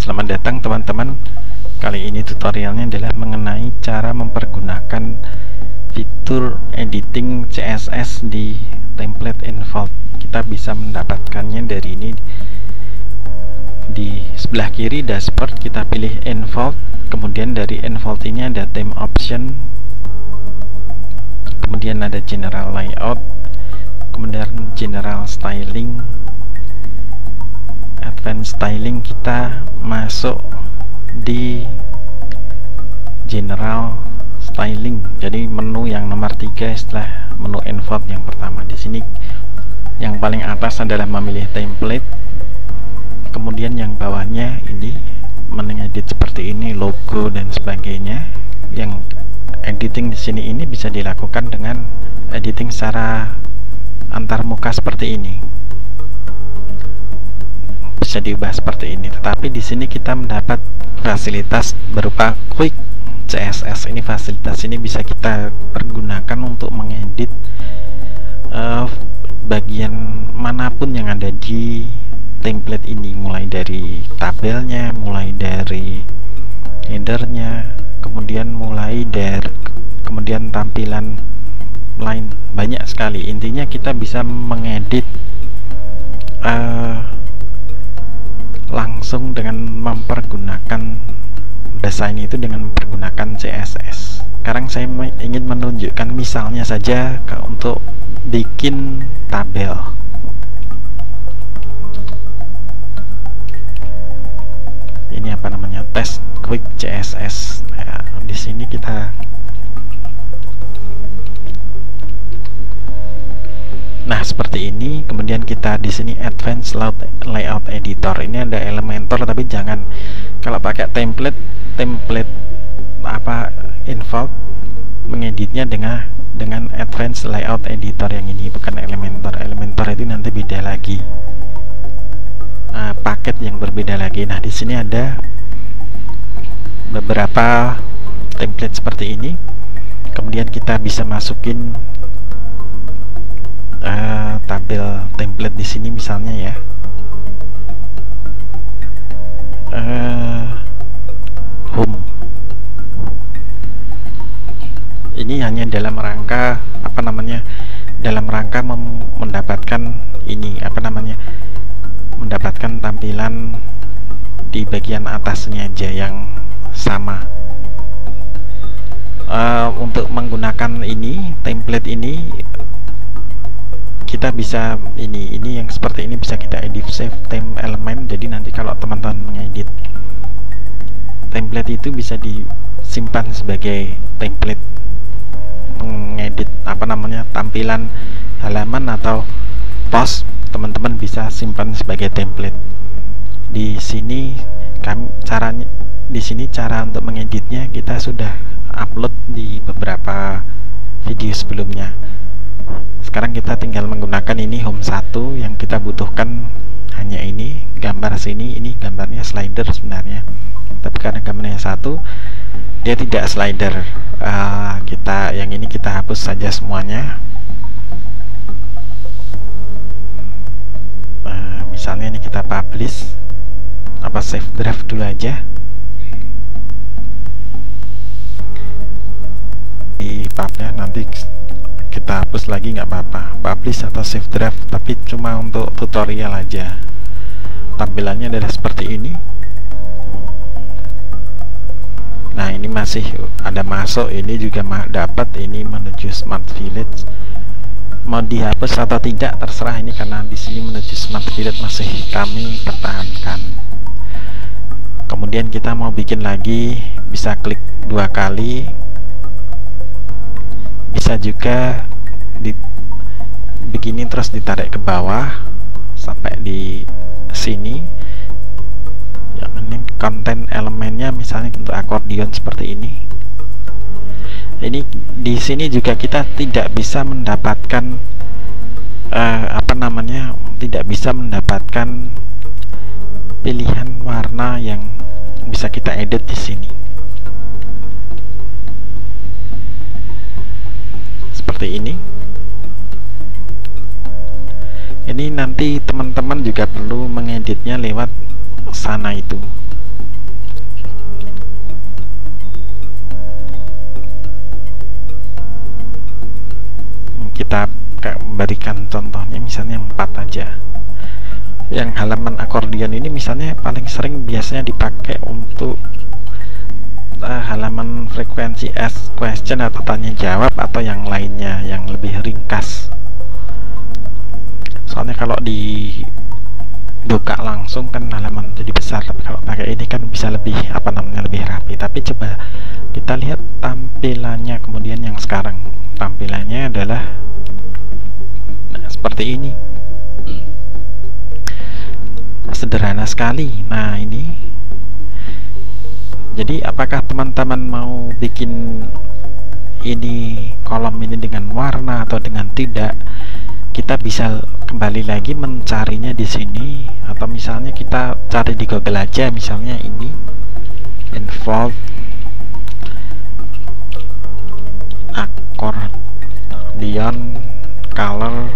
Selamat datang teman-teman. Kali ini tutorialnya adalah mengenai cara mempergunakan fitur editing CSS di template Involved. Kita bisa mendapatkannya dari ini. Di sebelah kiri dashboard kita pilih Involved, kemudian dari Involved ini ada theme option, kemudian ada general layout, kemudian general styling, advanced styling. Kita masuk di general styling, jadi menu yang nomor 3 setelah menu Involved yang pertama. Di sini yang paling atas adalah memilih template, kemudian yang bawahnya ini mengedit seperti ini, logo dan sebagainya. Yang editing di sini ini bisa dilakukan dengan editing secara antarmuka seperti ini, bisa diubah seperti ini. Tetapi di sini kita mendapat fasilitas berupa Quick CSS. Ini fasilitas ini bisa kita pergunakan untuk mengedit bagian manapun yang ada di template ini, mulai dari tabelnya, mulai dari headernya, kemudian kemudian tampilan lain, banyak sekali. Intinya kita bisa mengedit langsung dengan mempergunakan desain itu dengan menggunakan CSS. Sekarang saya ingin menunjukkan misalnya saja untuk bikin tabel. Ini apa namanya, test Quick CSS. Nah, di sini kita seperti ini. Kemudian kita di sini advanced layout editor. Ini ada Elementor, tapi jangan, kalau pakai template Involved, mengeditnya dengan advanced layout editor yang ini, bukan Elementor. Elementor itu nanti beda lagi, paket yang berbeda lagi. Nah, di sini ada beberapa template seperti ini. Kemudian kita bisa masukin tabel template di sini misalnya ya. Home. Ini hanya dalam rangka dalam rangka mendapatkan ini mendapatkan tampilan di bagian atasnya aja yang sama. Untuk menggunakan ini template ini kita bisa ini yang seperti ini bisa kita edit save theme element. Jadi nanti kalau teman-teman mengedit template itu bisa disimpan sebagai template, mengedit tampilan halaman atau post, teman-teman bisa simpan sebagai template. Di sini cara untuk mengeditnya kita sudah upload di beberapa video sebelumnya. Sekarang kita tinggal menggunakan ini home 1. Yang kita butuhkan hanya ini gambar sini. Ini gambarnya slider sebenarnya, tapi karena gambarnya 1 dia tidak slider. Yang ini kita hapus saja semuanya. Misalnya ini kita publish, save draft dulu aja. Di pubnya nanti kita hapus lagi, nggak apa-apa, publish atau save draft, tapi cuma untuk tutorial aja. Tampilannya adalah seperti ini. Nah, ini masih ada masuk, ini juga dapat, ini menuju Smart Village. Mau dihapus atau tidak terserah, ini karena di sini menuju Smart Village masih kami pertahankan. Kemudian kita mau bikin lagi, bisa klik 2 kali. Bisa juga begini terus ditarik ke bawah sampai di sini. Ya, ini konten elemennya misalnya untuk akordion seperti ini. Ini di sini juga kita tidak bisa mendapatkan tidak bisa mendapatkan pilihan warna yang bisa kita edit di sini. Seperti ini. Ini nanti teman-teman juga perlu mengeditnya lewat sana itu. kita berikan contohnya misalnya 4 aja. Yang halaman akordion ini misalnya paling sering biasanya dipakai untuk halaman frekuensi ask question atau tanya jawab atau yang lainnya yang lebih ringkas. Soalnya kalau dibuka langsung kan halaman jadi besar, tapi kalau pakai ini kan bisa lebih lebih rapi. Tapi coba kita lihat tampilannya kemudian yang sekarang. Tampilannya adalah seperti ini, sederhana sekali. Nah ini, jadi apakah teman-teman mau bikin ini kolom ini dengan warna atau dengan tidak? Kita bisa kembali lagi mencarinya di sini, atau misalnya kita cari di Google aja, misalnya ini involve accordion color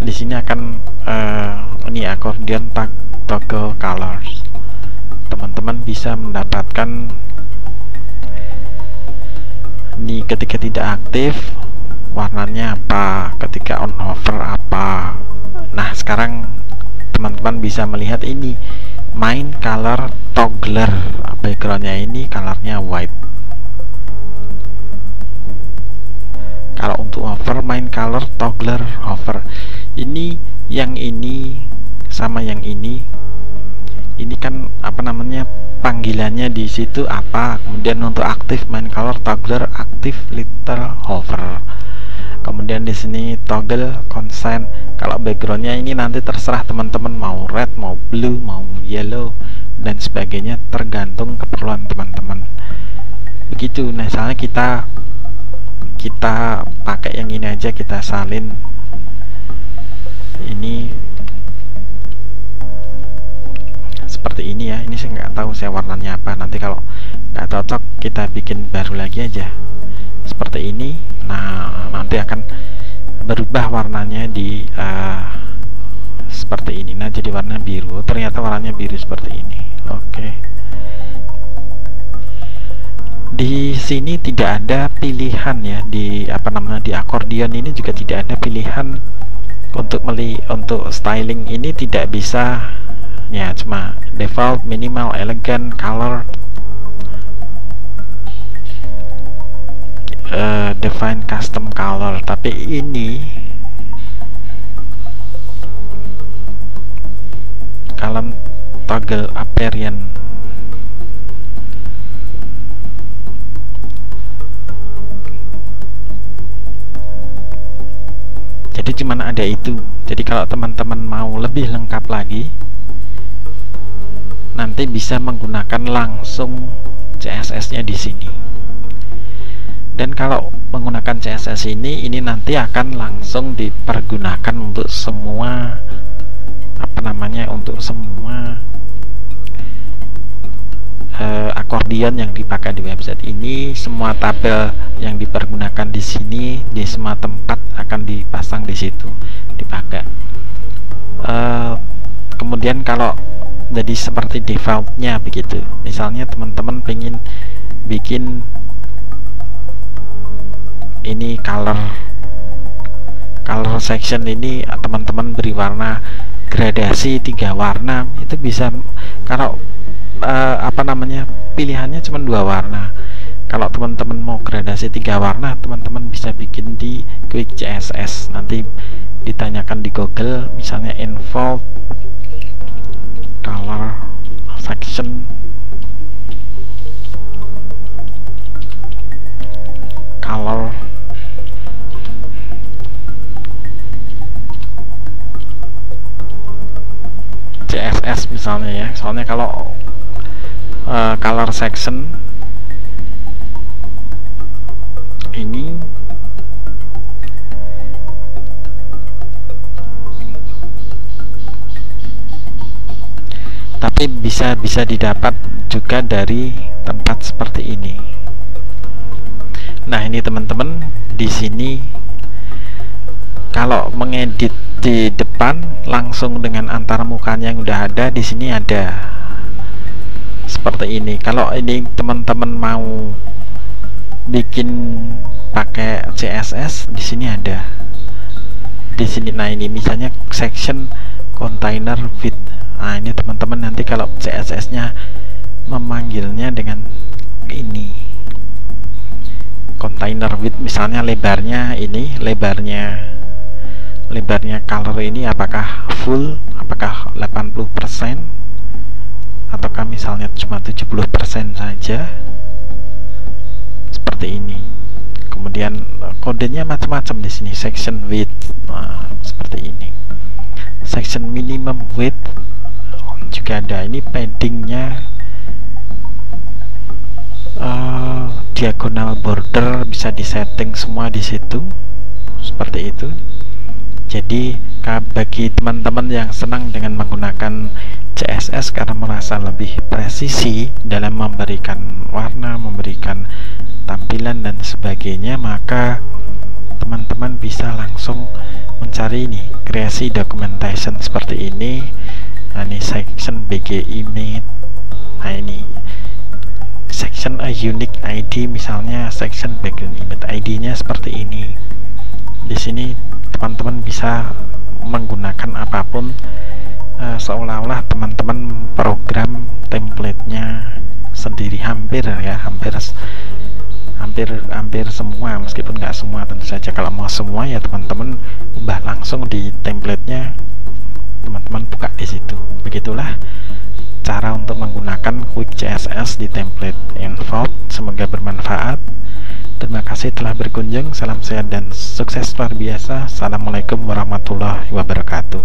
di sini akan ini accordion toggle colors. Teman-teman bisa mendapatkan ini ketika tidak aktif warnanya apa, ketika on hover apa. Nah sekarang teman-teman bisa melihat ini main color toggler, backgroundnya ini colornya white. Kalau untuk hover main color toggler hover. Ini yang ini sama yang ini kan panggilannya di situ apa. Kemudian untuk aktif main color toggler aktif little hover. Kemudian di sini toggle consent. Kalau backgroundnya ini nanti terserah teman-teman mau red, mau blue, mau yellow dan sebagainya, tergantung keperluan teman-teman. Begitu. Nah, misalnya kita pakai yang ini aja, kita salin ini seperti ini ya. Ini saya nggak tahu saya warnanya apa, nanti kalau nggak cocok kita bikin baru lagi aja seperti ini. Nah nanti akan berubah warnanya di seperti ini. Nah jadi warna biru, ternyata warnanya biru seperti ini. Oke. Di sini tidak ada pilihan ya, di di akordion ini juga tidak ada pilihan untuk styling ini, tidak bisa ya, cuma default, minimal, elegant, color, define custom color. Tapi ini column toggle appearance, jadi cuman ada itu. Jadi kalau teman-teman mau lebih lengkap lagi, nanti bisa menggunakan langsung CSS-nya di sini. Dan kalau menggunakan CSS ini nanti akan langsung dipergunakan untuk semua untuk semua akordion yang dipakai di website ini. Semua tabel yang dipergunakan di sini, di semua tempat akan dipasang di situ, dipakai. Kemudian kalau jadi seperti defaultnya begitu, misalnya teman-teman pengen bikin ini color section ini, teman-teman beri warna gradasi 3 warna, itu bisa. Kalau pilihannya cuma 2 warna. Kalau teman-teman mau gradasi 3 warna, teman-teman bisa bikin di Quick CSS. Nanti ditanyakan di Google, misalnya involve color section color CSS misalnya ya. Soalnya kalau color section ini tapi bisa didapat juga dari tempat seperti ini. Nah ini teman-teman, di sini kalau mengedit di depan langsung dengan antar mukanya yang udah ada di sini ada seperti ini. Kalau ini teman-teman mau bikin pakai CSS, di sini ada di sini. Nah ini misalnya section container width. Nah ini teman-teman nanti kalau CSS nya memanggilnya dengan ini container width, misalnya lebarnya ini, lebarnya color ini apakah full, apakah 80%, ataukah misalnya cuma 70% saja, seperti ini. Kemudian kodenya macam-macam di sini, section width, nah, seperti ini. Section minimum width juga ada. Ini paddingnya diagonal border bisa disetting semua di situ, seperti itu. Jadi bagi teman-teman yang senang dengan menggunakan CSS karena merasa lebih presisi dalam memberikan warna, memberikan tampilan dan sebagainya, maka teman-teman bisa langsung mencari ini creation documentation seperti ini. Nah ini section BG image. Nah ini section a unique ID, misalnya section background image ID-nya seperti ini. Di sini teman-teman bisa menggunakan apapun, seolah-olah teman-teman program template-nya sendiri, hampir semua, meskipun nggak semua tentu saja. Kalau mau semua ya teman-teman ubah langsung di template-nya, teman-teman buka di situ. Begitulah cara untuk menggunakan Quick CSS di template Enfold. Semoga bermanfaat. Terima kasih telah berkunjung. Salam sehat dan sukses luar biasa. Assalamualaikum warahmatullahi wabarakatuh.